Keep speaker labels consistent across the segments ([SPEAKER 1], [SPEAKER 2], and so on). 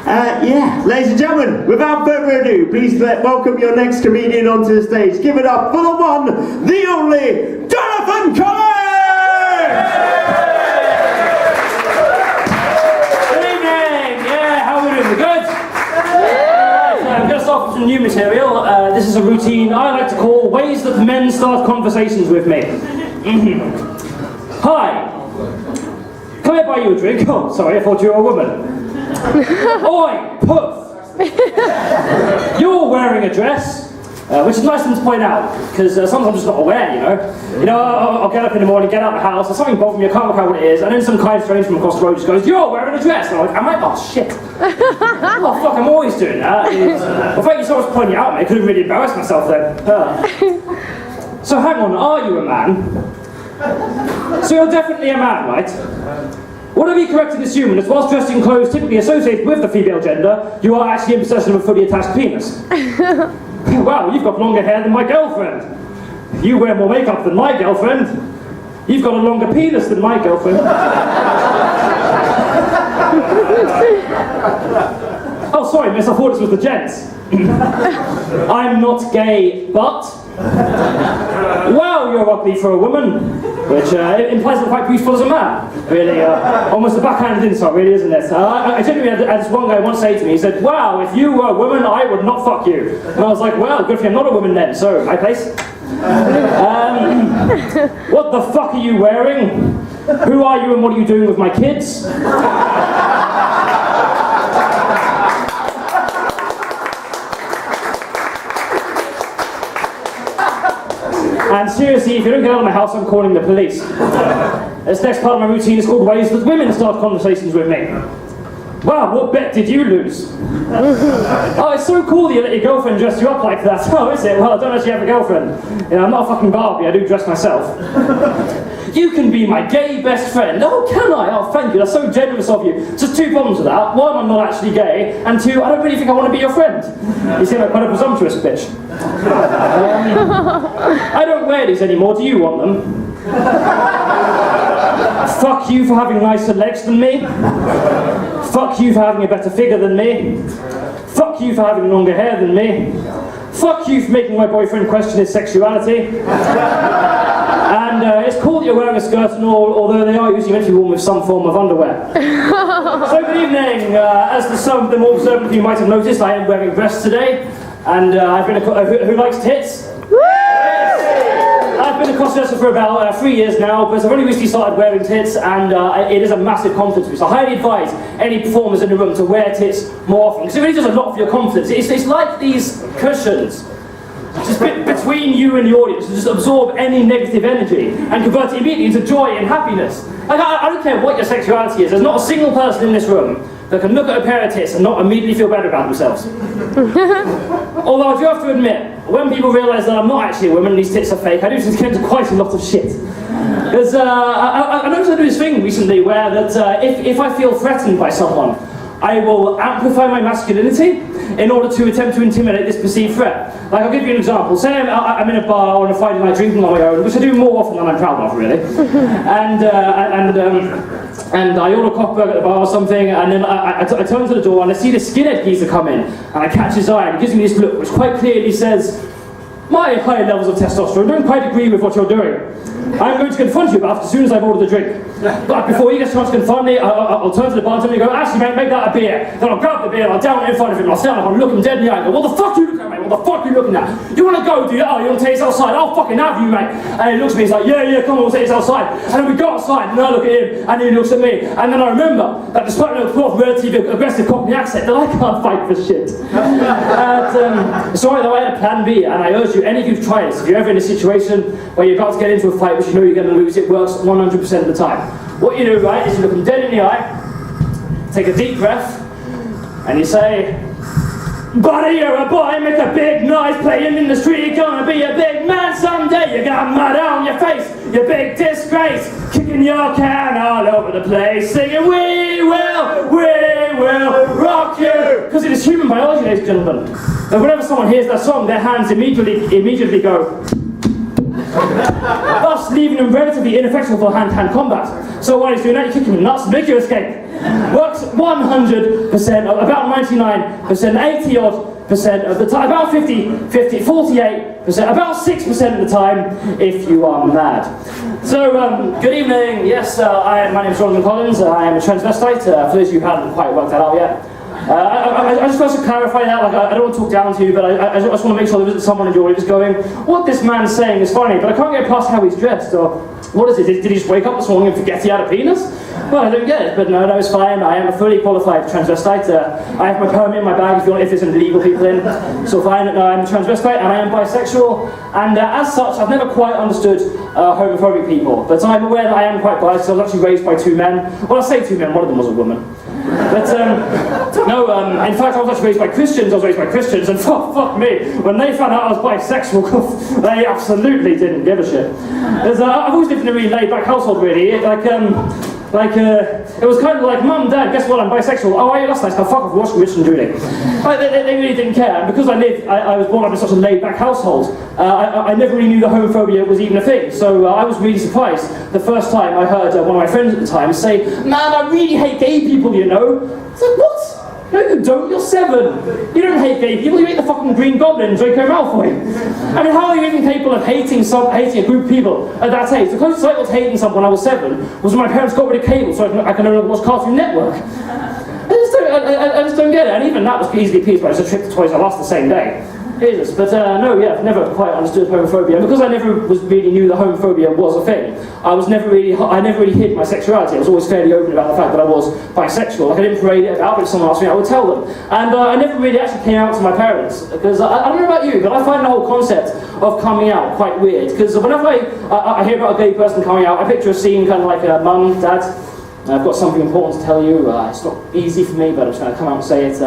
[SPEAKER 1] Yeah, ladies and gentlemen, without further ado, please welcome your next comedian onto the stage. Give it up for the one, the only, Zom Com!
[SPEAKER 2] Good evening! Yeah, how are we doing? Good? I'm going to start with some new material. This is a routine I like to call ways that men start conversations with me. Hi. Can I buy you a drink? Oh, sorry, I thought you were a woman. Oi, puff! You're wearing a dress, which is nice of them to point out, because sometimes I'm just not aware, you know. I'll get up in the morning, get out of the house, and something bothers me, I can't work out what it is, and then some kind stranger from across the road just goes, "You're wearing a dress!" And I'm like, am I? Oh, shit. Oh, fuck, I'm always doing that. Well, thank you so much for pointing it out, mate. I could have really embarrassed myself then. So hang on, are you a man? So you're definitely a man, right? Would I be correct in assuming that whilst dressed in clothes typically associated with the female gender, you are actually in possession of a fully attached penis? Wow, you've got longer hair than my girlfriend. You wear more makeup than my girlfriend. You've got a longer penis than my girlfriend. Oh, sorry, miss, I thought this was the gents. I'm not gay, but... Wow, you're ugly for a woman. Which implies I'm quite beautiful as a man. Really, almost a backhanded insult, really, isn't it? I genuinely had this one guy once say to me, he said, "Wow, if you were a woman, I would not fuck you." And I was like, well, good for you, I'm not a woman then, so, my place. What the fuck are you wearing? Who are you and what are you doing with my kids? And seriously, if you don't get out of my house, I'm calling the police. This next part of my routine is called ways that women start conversations with me. Wow, what bet did you lose? Oh, it's so cool that you let your girlfriend dress you up like that. Oh, is it? Well, I don't actually have a girlfriend. You know, I'm not a fucking Barbie, I do dress myself. You can be my gay best friend. Oh, can I? Oh, thank you, that's so generous of you. Just two problems with that. One, I'm not actually gay, and two, I don't really think I want to be your friend. You seem like quite a presumptuous bitch. I don't wear these anymore, do you want them? Fuck you for having nicer legs than me. Fuck you for having a better figure than me. Fuck you for having longer hair than me. Fuck you for making my boyfriend question his sexuality. And it's cool that you're wearing a skirt and all, although they are usually meant to be worn with some form of underwear. So good evening. As some of the more observant of you might have noticed, I am wearing a dress today. And I've been who likes tits? I've been a cross-dresser for about 3 years now, but I've only recently started wearing tits, and it is a massive confidence boost. I highly advise any performers in the room to wear tits more often, because it really does a lot for your confidence. It's like these cushions, just between you and the audience, to just absorb any negative energy and convert it immediately into joy and happiness. Like, I don't care what your sexuality is, there's not a single person in this room that can look at a pair of tits and not immediately feel better about themselves. Although I do have to admit, when people realise that I'm not actually a woman and these tits are fake, I do tend to get into quite a lot of shit. Because I noticed I do this thing recently where that if I feel threatened by someone, I will amplify my masculinity in order to attempt to intimidate this perceived threat. Like, I'll give you an example. Say I'm in a bar on a Friday night drinking on my own, which I do more often than I'm proud of, really. And I order a cockburger at the bar or something, and then I turn to the door and I see the skinhead geezer come in, and I catch his eye and he gives me this look which quite clearly says, "My high levels of testosterone don't quite agree with what you're doing. I'm going to confront you about it as soon as I've ordered the drink. But before he gets a chance to confront me, I'll turn to the bartender and go, actually mate, make that a beer." Then I'll grab the beer and I'll down it in front of him and I'll stand up and I'll look him dead in the eye and go, "What the fuck are you looking at, mate? What the fuck are you looking at? You want to go, do you? Oh, you want to take this outside? I'll fucking have you, mate." And he looks at me, he's like, yeah, come on, we'll take this outside. And then we go outside and I look at him and he looks at me. And then I remember that despite my relatively aggressive Cockney accent, that I can't fight for shit. Sorry though, I had a plan B, and I urge you, any of you to try this. If you're ever in a situation where you're about to get into a fight which you know you're going to lose, it works 100% of the time. What you do, right, is you look them dead in the eye, take a deep breath, and you say, "Buddy, you're a boy, make a big noise, playing in the street, you're gonna be a big man someday. You got mud on your face, you big disgrace, kicking your can all over the place, singing, we will rock you." Because it is human biology, ladies and gentlemen, that whenever someone hears that song, their hands immediately go. thus leaving him relatively ineffectual for hand-to-hand combat. So while he's doing that, you kick him in the nuts and make you escape. Works 100%, about 99%, 80-odd% of the time, about 48%, about 6% of the time, if you are mad. So, good evening. Yes, my name is Zom Com. I am a transvestite, for those of you who haven't quite worked that out yet. I just want to clarify that, like, I don't want to talk down to you, but I just want to make sure there isn't someone in your audience going, what this man's saying is funny, but I can't get past how he's dressed, or what is it, did he just wake up this morning and forget he had a penis? Well, I don't get it, but no, it's fine. I am a fully qualified transvestite. I have my permit in my bag if there's any illegal people in, so fine. No, I'm a transvestite and I am bisexual, and as such, I've never quite understood homophobic people, but I'm aware that I am quite biased. I was actually raised by two men. Well, I say two men, one of them was a woman. But, in fact, I was actually raised by Christians, and fuck me, when they found out I was bisexual, they absolutely didn't give a shit. I've always lived in a really laid-back household, really. It was kind of like, Mum, Dad, guess what, I'm bisexual. Oh, yeah, that's nice, now fuck off, watch Rich and Judy. They really didn't care, and because I was born up in such a laid-back household, I never really knew that homophobia was even a thing, so I was really surprised the first time I heard one of my friends at the time say, man, I really hate gay people, you know. It's like, what? No, you don't, you're 7. You don't hate gay people, you hate the fucking Green Goblin, Draco Malfoy. I mean, how are you even capable of hating a group of people at that age? The closest I was hating someone when I was 7 was when my parents got rid of cable so I can no longer watch Cartoon Network. I just don't get it, and even that was easily appeased by just a trip to Toys R Us the same day. Jesus, but no, yeah, never quite understood homophobia, and because I never really knew that homophobia was a thing, I never really hid my sexuality. I was always fairly open about the fact that I was bisexual. Like, I didn't parade it about, but if someone asked me, I would tell them. And I never really actually came out to my parents, because I don't know about you, but I find the whole concept of coming out quite weird, because whenever I hear about a gay person coming out, I picture a scene kind of like, Mum, Dad, I've got something important to tell you. It's not easy for me, but I'm just going to come out and say it.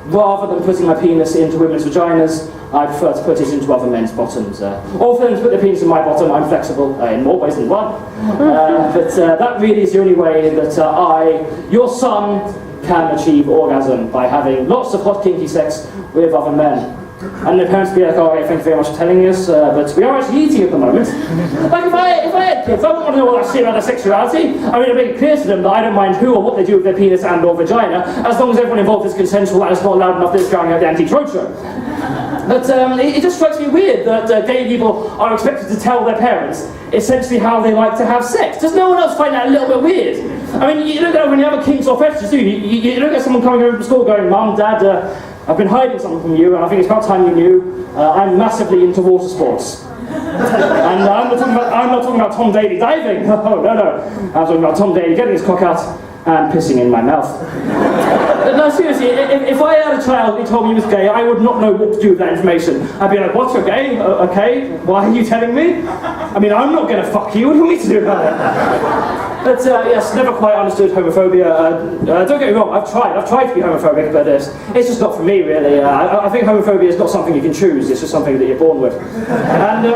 [SPEAKER 2] Rather than putting my penis into women's vaginas, I prefer to put it into other men's bottoms. Or for them to put their penis in my bottom, I'm flexible in more ways than one. But that really is the only way that your son can achieve orgasm, by having lots of hot kinky sex with other men. And the parents would be like, oh, okay, thank you very much for telling us, but we are actually eating at the moment. Like, if I had kids, I wouldn't want to know all that shit about their sexuality. I mean, I make it clear to them that I don't mind who or what they do with their penis and or vagina, as long as everyone involved is consensual and it's not loud enough that it's drowning out the anti-troll show. But it just strikes me weird that gay people are expected to tell their parents essentially how they like to have sex. Does no one else find that a little bit weird? I mean, you don't get when you have a kinks or fetishes, do you? You don't get someone coming home from school going, Mum, Dad, I've been hiding something from you, and I think it's about time you knew. I'm massively into water sports. And I'm not talking about Tom Daly diving. Oh, no. I'm talking about Tom Daly getting his cock out and pissing in my mouth. No, seriously, if I had a child who told me he was gay, I would not know what to do with that information. I'd be like, what, you're gay? Okay, why are you telling me? I mean, I'm not going to fuck you, what do you want me to do about it? But yes, never quite understood homophobia. Don't get me wrong, I've tried to be homophobic, but it's just not for me, really. I think homophobia is not something you can choose, it's just something that you're born with. And,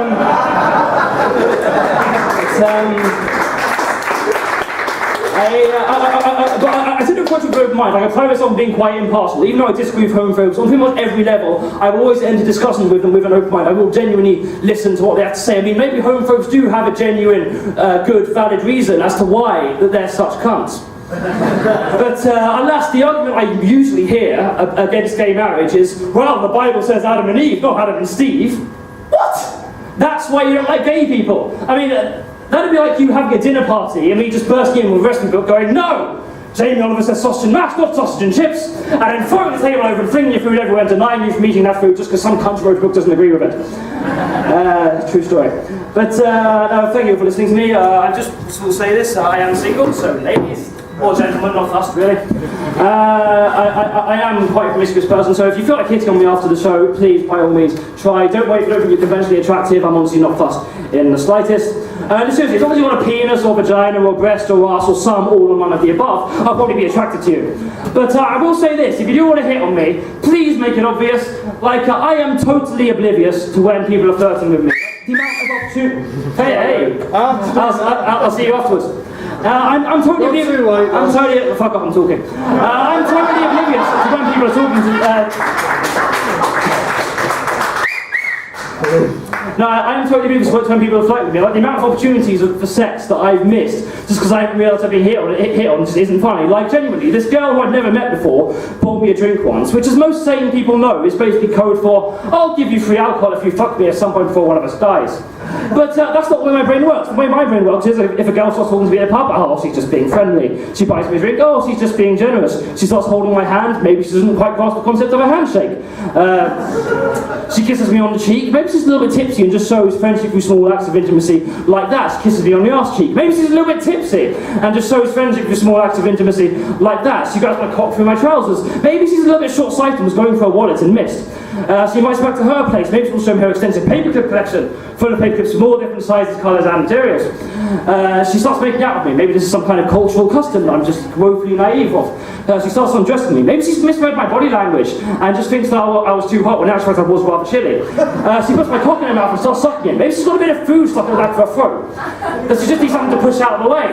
[SPEAKER 2] I tend to approach it with open mind. Like, I pride myself on being quite impartial. Even though I disagree with homophobes on pretty much every level, I will always enter discussions with them with an open mind. I will genuinely listen to what they have to say. I mean, maybe homophobes do have a genuine, good, valid reason as to why that they're such cunts. But alas, the argument I usually hear against gay marriage is, well, the Bible says Adam and Eve, not Adam and Steve. What? That's why you don't like gay people. I mean, that'd be like you having a dinner party and me just bursting in with a recipe book going, no! Jamie Oliver says sausage and mash, not sausage and chips, and then throwing the table over and flinging your food everywhere and denying you from eating that food just because some cunt wrote a book doesn't agree with it. True story. But no, thank you for listening to me. I just will say this, I am single, so ladies, or gentlemen, not us really. I am quite a promiscuous person, so if you feel like hitting on me after the show, please, by all means, try. Don't wait for them to be conventionally attractive. I'm honestly not fussed in the slightest. Seriously, as long as you want a penis or vagina or breast or ass or some, all or none of the above, I'll probably be attracted to you. But I will say this, if you do want to hit on me, please make it obvious. Like, I am totally oblivious to when people are flirting with me. The amount of opportunity... Hey! I'll see you afterwards. I'm totally oblivious. I'm totally... Fuck off, I'm talking. I'm totally oblivious to when people are talking to... No, I'm totally being disappointed when people flirt with me. Like the amount of opportunities for sex that I've missed just because I haven't realised I've been hit on just isn't funny. Like genuinely, this girl who I'd never met before bought me a drink once, which as most sane people know is basically code for I'll give you free alcohol if you fuck me at some point before one of us dies. But that's not the way my brain works. The way my brain works is if a girl starts talking to me at a pub, oh, she's just being friendly. She buys me a drink, oh, she's just being generous. She starts holding my hand, maybe she doesn't quite grasp the concept of a handshake. She kisses me on the cheek, maybe she's a little bit tipsy and just shows friendship through small acts of intimacy like that. She kisses me on the arse cheek. Maybe she's a little bit tipsy and just shows friendship through small acts of intimacy like that. She grabs my cock through my trousers. Maybe she's a little bit short-sighted and was going for a wallet and missed. So you might back to her place. Maybe she'll show me her extensive paperclip collection, full of paperclips of all different sizes, colours and materials. She starts making out with me. Maybe this is some kind of cultural custom that I'm just woefully naive of. She starts undressing me. Maybe she's misread my body language and just thinks that I was too hot when actually I was rather chilly. She puts my cock in her mouth and starts sucking it. Maybe she's got a bit of food stuck in the back of her throat. She just needs something to push out of the way.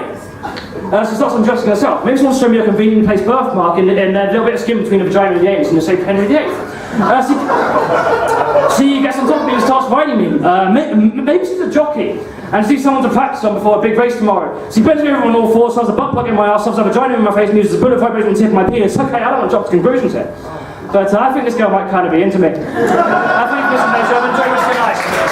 [SPEAKER 2] She starts undressing herself. Maybe she wants to show me a conveniently placed birthmark and a little bit of skin between the vagina and the anus and the shape of Henry VIII. She gets on top of me and starts riding me. Maybe she's a jockey and she sees someone to practice on before a big race tomorrow. She bends me over on all fours, shoves a butt plug in my ass, shoves a vagina in my face and uses a bullet vibration tip of my penis. Okay, I don't want to jump to conclusions here. But I think this girl might kind of be into me. I think this is my job. Enjoy the rest of your night.